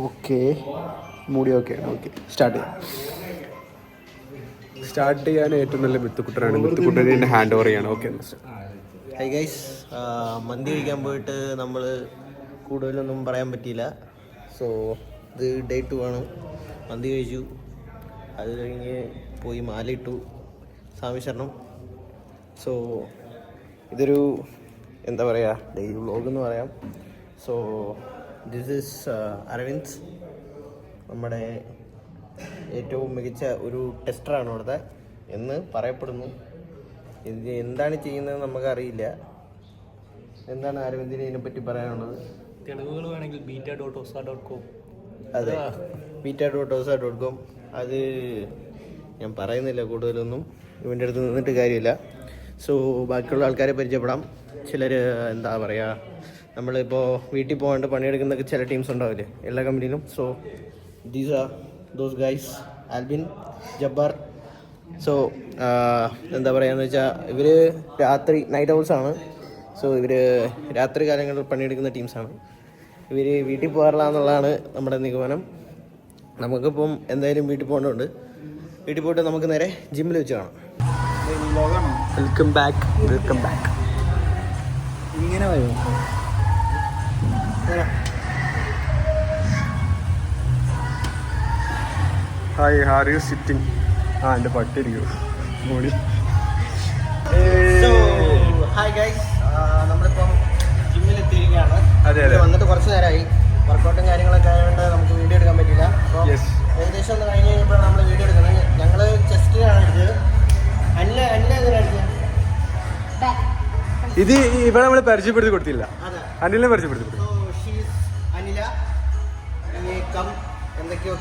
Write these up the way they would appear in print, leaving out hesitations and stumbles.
Okay, മൂടി okay. Okay, start ചെയ്യാൻ ഏറ്റവും നല്ല മിത്തുക്കുട്ടനാണ്. മിത്തുക്കുട്ടനെ ഹാൻഡ് ഓവർ ചെയ്യാണ്. ഓക്കെ. ഹൈ ഗൈസ്, മന്തി കഴിക്കാൻ പോയിട്ട് നമ്മൾ കൂടുതലൊന്നും പറയാൻ പറ്റിയില്ല. സോ ഇത് ഡേ 2 ആണ്. മന്തി കഴിച്ചു, അത് കഴിഞ്ഞ് പോയി മാലയിട്ടു, സ്വാമി ശരണം. സോ ഇതൊരു എന്താ പറയുക, ഡെയിലി വ്ളോഗ് എന്ന് പറയാം. സോ ദിസ് ഈസ് അരവിന്ദ്, നമ്മുടെ ഏറ്റവും മികച്ച ഒരു ടെസ്റ്ററാണ് ഇവിടുത്തെ എന്ന് പറയപ്പെടുന്നു. ഇത് എന്താണ് ചെയ്യുന്നതെന്ന് നമുക്കറിയില്ല. എന്താണ് അരവിന്ദിന് ഇതിനെപ്പറ്റി പറയാനുള്ളത്? തെളിവുകൾ വേണമെങ്കിൽ beta.osa.com. അതെ, beta.osa.com. അത് ഞാൻ പറയുന്നില്ല കൂടുതലൊന്നും, ഇവൻ്റെ അടുത്ത് നിന്നിട്ട് കാര്യമില്ല. സോ ബാക്കിയുള്ള ആൾക്കാരെ പരിചയപ്പെടാം. ചിലർ എന്താ പറയുക, നമ്മളിപ്പോൾ വീട്ടിൽ പോകാണ്ട് പണിയെടുക്കുന്നൊക്കെ ചില ടീംസ് ഉണ്ടാവില്ലേ എല്ലാ കമ്പനിയിലും. So these are those guys, Albin, Jabbar. So എന്താ പറയുകയെന്ന് വെച്ചാൽ ഇവർ രാത്രി നൈറ്റ് ഔൾസാണ്. സോ ഇവർ രാത്രി കാലങ്ങളിൽ പണിയെടുക്കുന്ന ടീംസാണ്. ഇവർ വീട്ടിൽ പോകാറില്ല എന്നുള്ളതാണ് നമ്മുടെ നിഗമനം. നമുക്കിപ്പം എന്തായാലും വീട്ടിൽ പോകേണ്ടതുണ്ട്. വീട്ടിൽ പോയിട്ട് നമുക്ക് നേരെ ജിമ്മിൽ വെച്ച് കാണാം. Welcome back. ഇങ്ങനെ വരും. Hi, how are you sitting? എൻ്റെ പട്ടി ഇരിക്കും മൂടി. ഹായ് ഗൈസ്, നമ്മളിപ്പം ജിമ്മിലെത്തിയിരിക്കുകയാണ്. അതെ. വന്നിട്ട് കുറച്ച് നേരമായി. വർക്കൗട്ടും കാര്യങ്ങളൊക്കെ ആയതുകൊണ്ട് നമുക്ക് വീഡിയോ എടുക്കാൻ പറ്റില്ല. അപ്പോൾ ഏകദേശം ഒന്ന് കഴിഞ്ഞ് കഴിഞ്ഞപ്പോഴാണ് നമ്മൾ വീഡിയോ എടുക്കുന്നത്. ഞങ്ങൾ ചെസ്റ്റിനാണ് എടുത്തത്. അനില എന്തിനാണ് എടുത്തത്? ഇത് ഇവിടെ നമ്മൾ പരിചയപ്പെടുത്തി കൊടുത്തില്ല. അനിലിനെ പരിചയപ്പെടുത്തി കൊടുത്തു. അനില എന്തൊക്കെയോ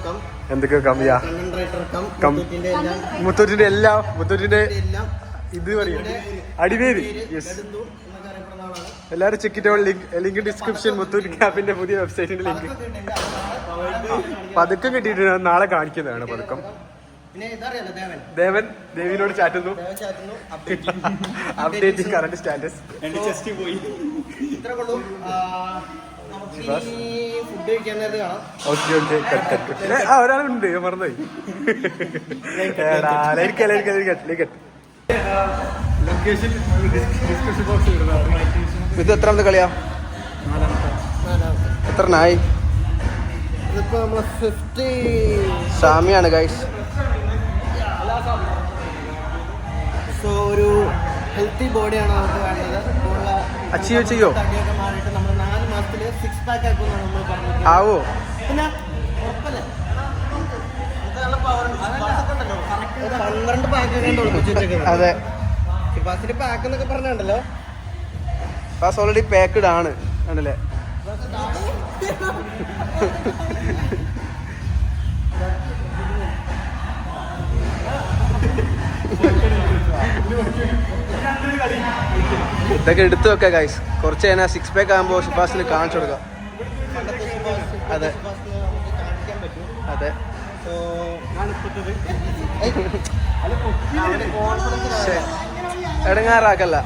മുത്തൂറ്റിന്റെ ഇത് പറയുക അടിവേര്. എല്ലാവരും check it out. Link description. Muthoot ക്യാപ്പിന്റെ പുതിയ വെബ്സൈറ്റിന്റെ ലിങ്ക്. പതുക്കം കിട്ടിയിട്ടുണ്ട്, നാളെ കാണിക്കുന്നതാണ് പതുക്കം. ദേവിനോട് ചാറ്റുന്നു. Updating current status. ഒരാളുണ്ട്, മറന്നുപോയി. ഇത് എത്രാമത്തെ കളിയാ? എത്രനായി? ഇതിപ്പോ നമ്മളെ 50 സാമിയാണ് ഗൈസ്. സോ ഒരു ഹെൽത്തി ബോഡിയാണ് നമുക്ക് വേണ്ടത്. അച്ചീവ് ചെയ്യോ? തടിയൊക്കെ മാറിയിട്ട് നമ്മൾ 4 മാസത്തിൽ 6 പാക്ക് ആക്കുമെന്നാണ് നമ്മൾ പറഞ്ഞത്. ആവോ? പിന്നെ ഉറപ്പല്ലേ, 12 പാക്ക്. അതെ, സിഫാസിന്റെ പാക്ക് എന്നൊക്കെ പറഞ്ഞുണ്ടല്ലോ. ഫാസ് ഓൾറെഡി പാക്ക്ഡ് ആണ് ആണല്ലേ? ഇതൊക്കെ എടുത്തു വെക്കാം ഗൈസ്. കുറച്ച് കഴിഞ്ഞാൽ 6 പാക്ക് ആകുമ്പോൾ ഷിഫാസിന് കാണിച്ചു കൊടുക്കാം. അതെ അതെ. ഇടങ്ങാറാക്കല്ല.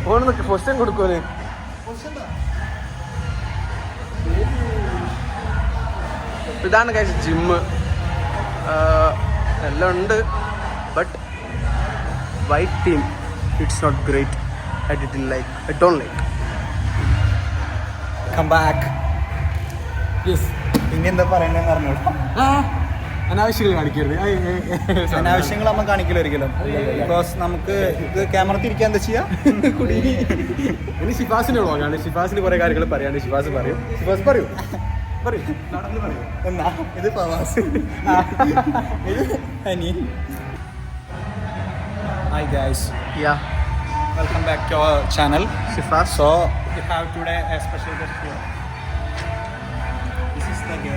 ഫോണ് നിൽക്ക്, പൊസിഷൻ കൊടുക്കൂലേ? ഇതാണ് കഴിച്ച ജിമ്മ്. എല്ലാം ഉണ്ട്, but white team it's not great. I didn't like. I don't like. Come back. Yes. ഇനി എന്താ പറയുന്നതെന്ന് അറിഞ്ഞോളൂ. അനാവശ്യങ്ങൾ കാണിക്കരുത്. അനാവശ്യങ്ങൾ നമ്മൾ കാണിക്കില്ല ഒരിക്കലും. ബിക്കോസ് നമുക്ക് ഇത് ക്യാമറ തിരിക്കാൻ എന്താ ചെയ്യാ? ഇനി ഷിഫാസിന്റെ വ്ളോഗാണ്. ഷിഫാസിന് കുറെ കാര്യങ്ങൾ പറയാണ്ട്. ഷിഫാസ് പറയൂ. ഷിഫാസ് പറയൂ. എന്നാ ഇത് പ്രവാസ്. ഇത് അനി. Hi guys. Yeah. Welcome back to our channel. Shifas. So we have today a special guest here. This is the guy.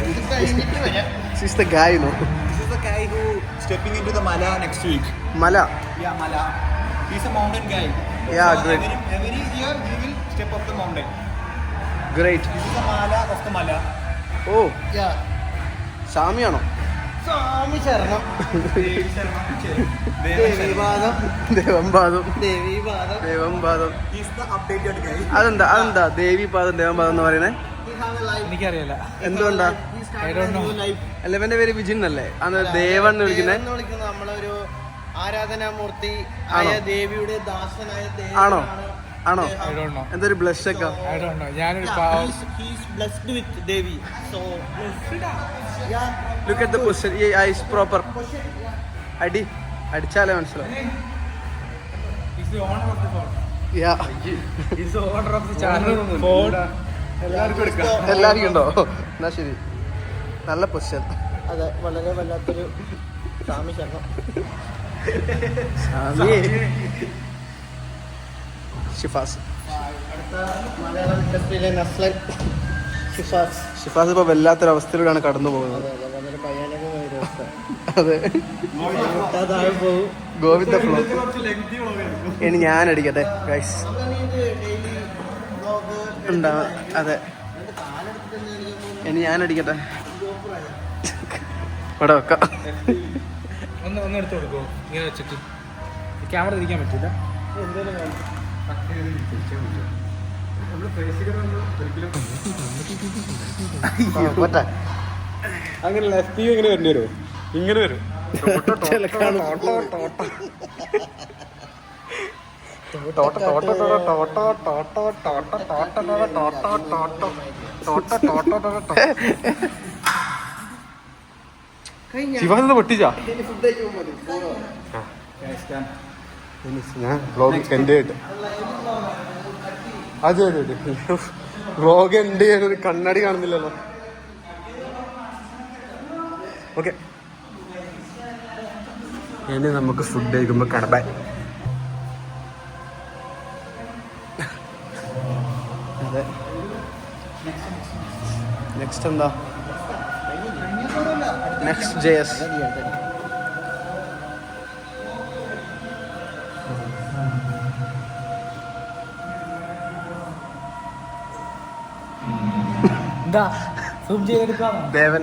This is the guy, no? This is the guy who stepping into the Mala next week. Mala. Yeah, Mala. He's a mountain guy. Yeah, so great. Every year he will step up the mountain. Great. This is the Mala of the Mala. Oh. Yeah. സാമിയാണോ? സ്വാമി ശരണം. ദേവീപാദം ദേവംപാദം ദേവീപാദം. ദേവംപാദം അതെന്താ ദേവിപാദം ദേവംപാദം എന്ന് പറയുന്നത്? എനിക്കറിയില്ല. എന്തുകൊണ്ടാ? അല്ല ഇവന്റെ പേര് വിജിൻ അല്ലേ? അന്ന് ദേവൻ എന്ന് വിളിക്കുന്നത്. നമ്മളൊരു ആരാധനാമൂർത്തി ആയ ദേവിയുടെ ദാസനായ ആണോ? ആണോ? I don't know. എന്തൊരു ബ്ലഷ് ഒക്കെ. I don't know. ഞാനൊരു പാവം. He's blessed with Devi. So yeah. Look at the position. ഈ ഐസ് പ്രോപ്പർ. അടിച്ചാലേ മനസ്സിലാവും. He's the owner of the phone. Yeah. He's the owner of the channel. Phone. എല്ലാവർക്കും എടുക്കാം. എല്ലാവർക്കും ഉണ്ടോ? എന്നാ ശരി. നല്ല പൊസിഷൻ. അതെ, വളരെ വല്ലാത്തൊരു സ്വാമി ശരണം. ഷിഫാസ്. അടുത്ത മലയാളം ഇൻഡസ്ട്രിയിലെ നസ്ലൻ ഷിഫാസ്. ഷിഫാസ് ഇപ്പൊ വല്ലാത്തൊരു അവസ്ഥയിലൂടെയാണ് കടന്നു പോകുന്നത്. അതെ അതെ, വളരെ ഭയാനകമായ ഒരു അവസ്ഥ. അതെ, താഴെ പോകും. ഗോവിന്ദ ഫ്ലോ. ഇനി ഞാൻ അടിക്കട്ടെ ഗൈസ്. ഉണ്ടാവും. അതെ, ഇനി ഞാൻ അടിക്കട്ടെ. ഇവിടെ വെക്കാം. ഒന്ന് എടുത്ത് കൊടുക്കുമോ? ഇങ്ങനെ വെച്ചിട്ട് ക്യാമറ തിരിക്കാൻ പറ്റില്ല. പറ്റാ അങ്ങനെ ലെഫ്റ്റ് ഇങ്ങനെ വരേണ്ടി വരുമോ? ഇങ്ങനെ വരും. ശിവാനന്ദ പൊട്ടിച്ചാ ഞാൻ ബ്ലോഗ് എൻ്റെ ആയിട്ട്. അതെ അതെ അതെ, ബ്ലോഗ് എൻ്റെ ചെയ്യാനൊരു കണ്ണാടി കാണുന്നില്ലല്ലോ. ഓക്കെ, ഇനി നമുക്ക് ഫുഡ് കഴിക്കുമ്പോൾ കടബാൻ. അതെ, നെക്സ്റ്റ് എന്താ? Next JS. എന്താ സൂം ചെയ്തെടുക്കാം. ദേവൻ